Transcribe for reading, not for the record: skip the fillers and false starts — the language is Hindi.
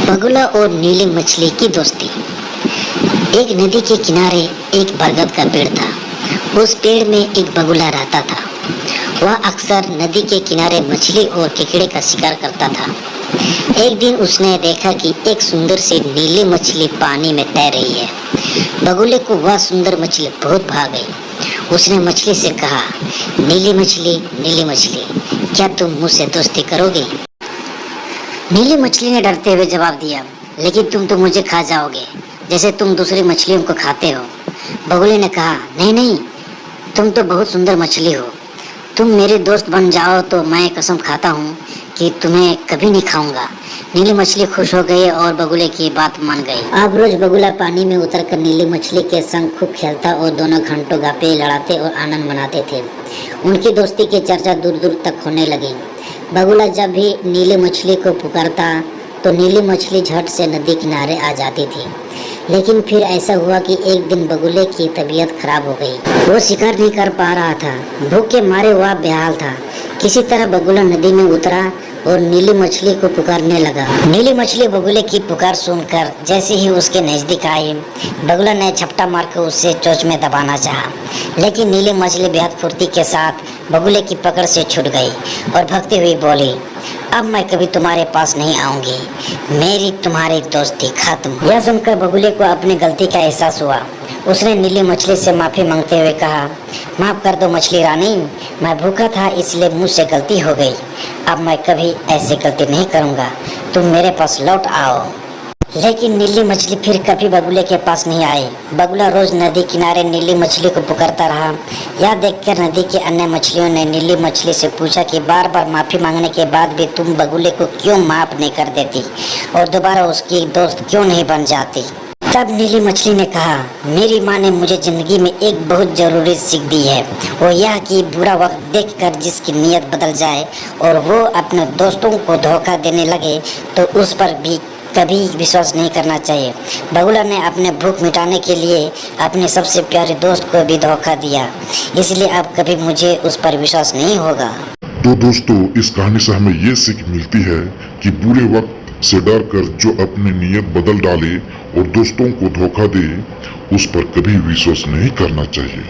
बगुला और नीली मछली की दोस्ती। एक नदी के किनारे एक बरगद का पेड़ था। उस पेड़ में एक बगुला रहता था। वह अक्सर नदी के किनारे मछली और केकड़े का शिकार करता था। एक दिन उसने देखा कि एक सुंदर सी नीली मछली पानी में तैर रही है। बगुले को वह सुंदर मछली बहुत भा गई। उसने मछली से कहा, नीली मछली, क्या तुम मुझसे दोस्ती करोगे? नीली मछली ने डरते हुए जवाब दिया, लेकिन तुम तो मुझे खा जाओगे, जैसे तुम दूसरी मछलियों को खाते हो। बगुले ने कहा, नहीं नहीं, तुम तो बहुत सुंदर मछली हो। तुम मेरे दोस्त बन जाओ तो मैं कसम खाता हूँ कि तुम्हें कभी नहीं खाऊंगा। नीली मछली खुश हो गई और बगुले की बात मान गई। अब रोज बगुला पानी में उतरकर नीली मछली के संग खूब खेलता और दोनों घंटों गप्पे लड़ाते और आनंद मनाते थे। उनकी दोस्ती की चर्चा दूर दूर तक होने लगी। बगुला जब भी नीली मछली को पुकारता तो नीली मछली झट से नदी किनारे आ जाती थी। लेकिन फिर ऐसा हुआ कि एक दिन बगुले की तबीयत खराब हो गई। वो शिकार नहीं कर पा रहा था। भूख के मारे वह बेहाल था। किसी तरह बगुला नदी में उतरा और नीली मछली को पुकारने लगा। नीली मछली बगुले की पुकार सुनकर जैसे ही उसके नजदीक आई, बगुला ने झपटा मारकर उसे चोंच में दबाना चाहा, लेकिन नीली मछली बेहद फुर्ती के साथ बगुले की पकड़ से छूट गई और भागती हुई बोली, अब मैं कभी तुम्हारे पास नहीं आऊंगी। मेरी तुम्हारी दोस्ती खत्म। यह सुनकर बगुले को अपनी गलती का एहसास हुआ। उसने नीली मछली से माफी मांगते हुए कहा, माफ कर दो मछली रानी, मैं भूखा था इसलिए मुझसे गलती हो गई। अब मैं कभी ऐसी गलती नहीं करूंगा। तुम मेरे पास लौट आओ। लेकिन नीली मछली फिर कभी बगुले के पास नहीं आई। बगुला रोज नदी किनारे नीली मछली को पुकारता रहा। यह देखकर नदी की अन्य मछलियों ने नीली मछली से पूछा कि बार बार माफी मांगने के बाद भी तुम बगुले को क्यों माफ नहीं कर देती और दोबारा उसकी दोस्त क्यों नहीं बन जाती। तब नीली मछली ने कहा, मेरी माँ ने मुझे जिंदगी में एक बहुत जरूरी सीख दी है। वो यह कि बुरा वक्त देखकर जिसकी नीयत बदल जाए और वो अपने दोस्तों को धोखा देने लगे तो उस पर भी कभी विश्वास नहीं करना चाहिए। बगुला ने अपने भूख मिटाने के लिए अपने सबसे प्यारे दोस्त को भी धोखा दिया, इसलिए अब कभी मुझे उस पर विश्वास नहीं होगा। तो दोस्तों, इस कहानी से हमें ये सीख मिलती है कि बुरे वक्त से डर कर जो अपनी नीयत बदल डाले और दोस्तों को धोखा दे, उस पर कभी विश्वास नहीं करना चाहिए।